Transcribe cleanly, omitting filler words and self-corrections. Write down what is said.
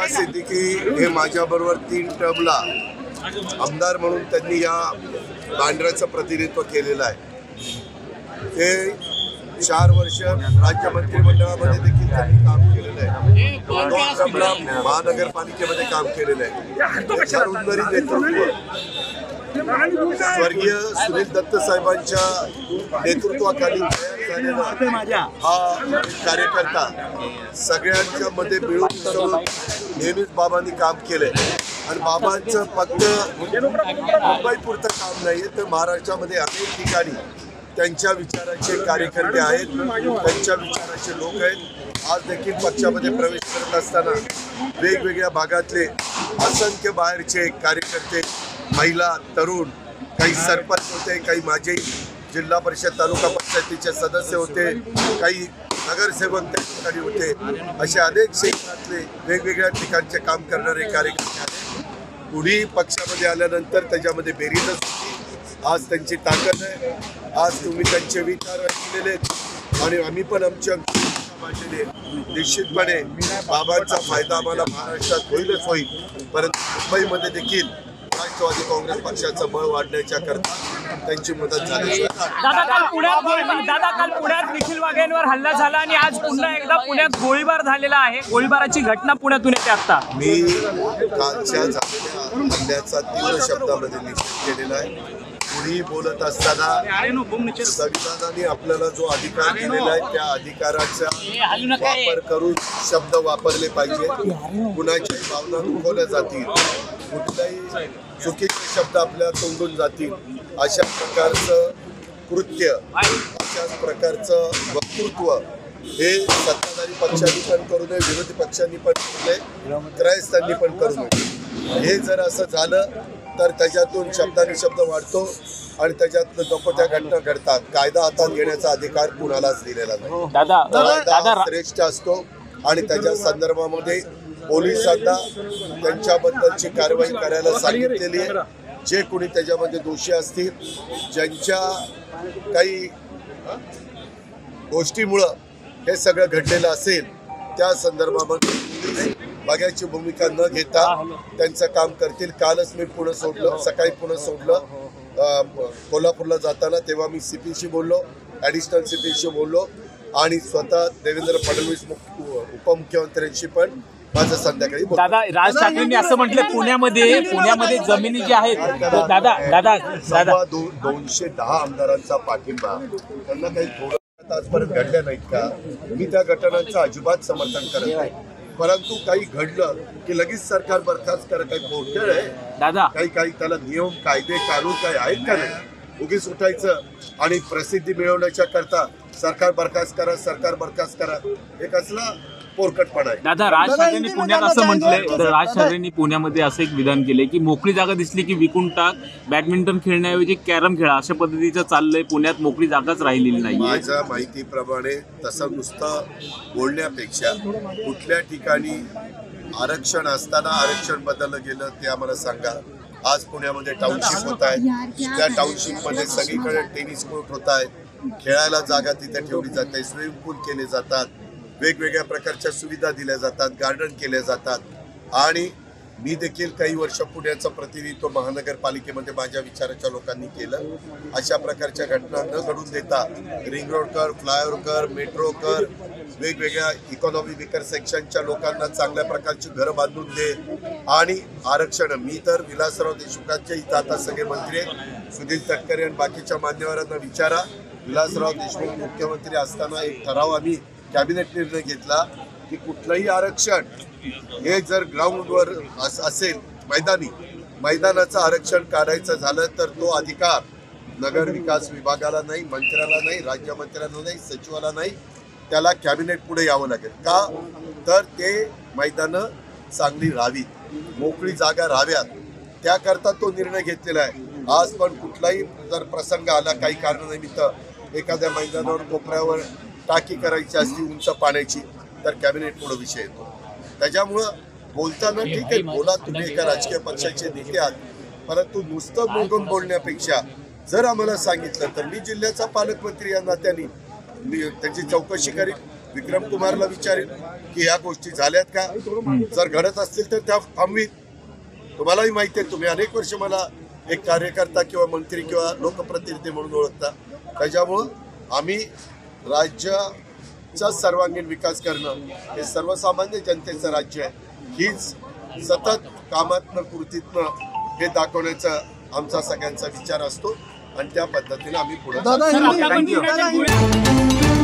सिद्दीकी हे माझ्याबरोबर 3 टर्मला आमदार म्हणून त्यांनी या बांद्राचं प्रतिनिधित्व केलेलं आहे। ते 4 वर्ष राज्य मंत्रिमंडळामध्ये देखील त्यांनी काम केलेलं आहे। 2 टर्मला महानगरपालिकेमध्ये काम केलेलं आहे। उन्नरी नेतृत्व स्वर्गीय सुनील दत्त साहेबांच्या नेतृत्वाखाली झालेला हा कार्यकर्ता सगळ्यांच्या मध्ये मिळून नेहमीच बाबांनी काम केलंय आणि बाबांचं फक्त मुंबईपुरतं काम नाही तर महाराष्ट्रामध्ये अनेक ठिकाणी त्यांच्या विचाराचे कार्यकर्ते आहेत, त्यांच्या विचाराचे लोक आहेत। आज देखील पक्षामध्ये प्रवेश करत असताना वेगवेगळ्या भागातले असंख्य बाहेरचे कार्यकर्ते, महिला, तरुण, काही सरपंच होते, काही माजी जिल्हा परिषद तालुका पंचायतीचे सदस्य होते, काही नगरसेवक त्या ठिकाणी होते, असे अनेक क्षेत्रातले वेगवेगळ्या ठिकाणचे काम करणारे कार्यकर्ते आले। पुढे पक्षामध्ये आल्यानंतर त्याच्यामध्ये बेरीजच होती। आज त्यांची ताकद आहे, आज तुम्ही त्यांचे विचार ऐकलेले आणि आम्ही पण आमच्या मांडलेले। निश्चितपणे बाबांचा फायदा आम्हाला महाराष्ट्रात होईलच होईल, परंतु मुंबईमध्ये देखील राष्ट्रवादी काँग्रेस पक्षाचं बळ वाढण्याच्या करता त्यांची मदत झाली। दादा काल पुण्यात निखिल वाघेंवर हल्ला झाला आणि आज पुन्हा एकदा पुण्यात गोळीबार झालेला आहे। गोळीबाराची घटना पुण्यातून येते आता। मी कालच्या झालेल्या हल्ल्याचा तीव्र शब्दामध्ये निषेध केलेला आहे। कुणी बोलत असताना संविधानाने आपल्याला जो अधिकार दिलेला आहे त्या अधिकाराचा वापर करून शब्द वापरले पाहिजे। कुणाची भावना दुखवल्या जातील, कुठलाही चुकीचे शब्द आपल्या तोंडून जातील, अशा प्रकारचं कृत्य, अशा प्रकारचं वक्तृत्व हे सत्ताधारी पक्षांनी पण करू नये, विरोधी पक्षांनी पण करू नये, त्रयस्थांनी पण करू नये। हे जर असं झालं तर त्याच्यातून शब्दांनी शब्द वाढतो आणि त्याच्यातनं नको त्या घटना घडतात। कायदा हातात घेण्याचा अधिकार कुणालाच दिलेला नाही। कायदा श्रेष्ठ असतो आणि त्याच्या संदर्भामध्ये पोलिसांना त्यांच्याबद्दलची कारवाई करायला सांगितलेली आहे। जे कोणी त्याच्यामध्ये दोषी असतील, ज्यांच्या काही गोष्टीमुळं हे सगळं घडलेलं असेल, त्या संदर्भामध्ये बघायची भूमिका न घेता त्यांचं काम करतील। कालच मी पुणे सोडलं, सकाळी पुणे सोडलं कोल्हापूरला जाताना, तेव्हा मी CPशी बोललो, ॲडिशनल CPशी बोललो आणि स्वतः देवेंद्र फडणवीस उपमुख्यमंत्र्यांशी पण माझं संध्याकाळी बोललो। दादा, राज ठाकरेंनी असं म्हटलं पुण्यामध्ये जमिनी ज्या आहेत, दादा 210 आमदारांचा पाठिंबा त्यांना काही थोडं आजपर्यंत घडल्या नाहीत का? मी त्या घटनांचं अजिबात समर्थन करत नाही, परंतु काही घडलं की लगेच सरकार बरखास्त करा, काही पोर्टल आहे दादा, काही त्याला नियम, कायदे, कानून काही आहेत का नाही? उगीच उठायचं आणि प्रसिद्धी मिळवण्याच्या करता सरकार बरखास्त करा, हे कसला पोरकटपणा आहे? दादा, राज ठाकरेंनी पुण्यात असं म्हटलंय, तर राज ठाकरेंनी पुण्यामध्ये असं एक विधान केलंय की मोकळी जागा दिसली की विकून टाक, बॅडमिंटन खेळण्याऐवजी कॅरम खेळा, अशा पद्धतीचं चाललंय। पुण्यात मोकळी जागाच राहिलेली नाही। माझ्या माहितीप्रमाणे तसं नुसतं बोलण्यापेक्षा कुठल्या ठिकाणी आरक्षण असताना आरक्षण बदललं गेलं ते आम्हाला सांगा। आज पुण्यामध्ये टाउनशिप होत आहे, त्या टाउनशिपमध्ये सगळीकडे टेनिस कोर्ट होत आहे, खेळायला जागा तिथे ठेवली जाते, स्विमिंग पूल केले जातात, वेगवेगळ्या प्रकारच्या सुविधा दिल्या जातात, गार्डन केले जातात। आणि मी देखील काही वर्ष पुण्याचं प्रतिनिधित्व महानगरपालिकेमध्ये माझ्या विचाराच्या लोकांनी केलं। अशा प्रकारच्या घटना न घडून देता रिंग रोड कर, फ्लायओव्हर कर, मेट्रो कर, वेगवेगळ्या इकॉनॉमी विकर सेक्शनच्या लोकांना चांगल्या प्रकारची घरं बांधून दे आणि आरक्षण। मी तर विलासराव देशमुखांच्या इथं आता सगळे मंत्री, सुनील तटकरे आणि बाकीच्या मान्यवरांना विचारा, विलासराव देशमुख मुख्यमंत्री असताना एक ठराव आम्ही कॅबिनेट निर्णय घेतला की कुठलंही आरक्षण हे जर ग्राउंडवर असेल, मैदानाचं आरक्षण काढायचं झालं तर तो अधिकार नगर विकास विभागाला नाही, मंत्र्याला नाही, राज्यमंत्र्यांना नाही, सचिवाला नाही, त्याला कॅबिनेट पुढे यावं लागेल। का तर ते मैदानं चांगली राहावीत, मोकळी जागा राहाव्यात, त्याकरता तो निर्णय घेतलेला आहे। आज पण कुठलाही जर प्रसंग आला काही कारणानिमित्त एखाद्या मैदानावर कोपऱ्यावर टाकी करायची असली उंच पाण्याची, तर कॅबिनेट पुढे विषय येतो। त्याच्यामुळं बोलताना ठीक आहे, बोला, तुम्ही एका राजकीय पक्षाचे नेते आहात, परंतु नुसतं बोलून बोलण्यापेक्षा जर आम्हाला सांगितलं तर मी जिल्ह्याचा पालकमंत्री या नात्याने मी त्याची चौकशी करीन। विक्रम कुमारला विचारेन की ह्या गोष्टी झाल्यात का, जर घडत असतील तर त्या थांबवीत. तुम्हालाही माहिती आहे, तुम्ही अनेक वर्ष मला एक कार्यकर्ता किंवा मंत्री किंवा लोकप्रतिनिधी म्हणून ओळखता. त्याच्यामुळं आम्ही राज्याचा सर्वांगीण विकास करणं हे सर्वसामान्य जनतेचं राज्य आहे. हीच सतत कामातनं कृतीतनं हे दाखवण्याचा आमचा सगळ्यांचा विचार असतो आणि त्या पद्धतीने आम्ही पुढे दादा, थँक्यू.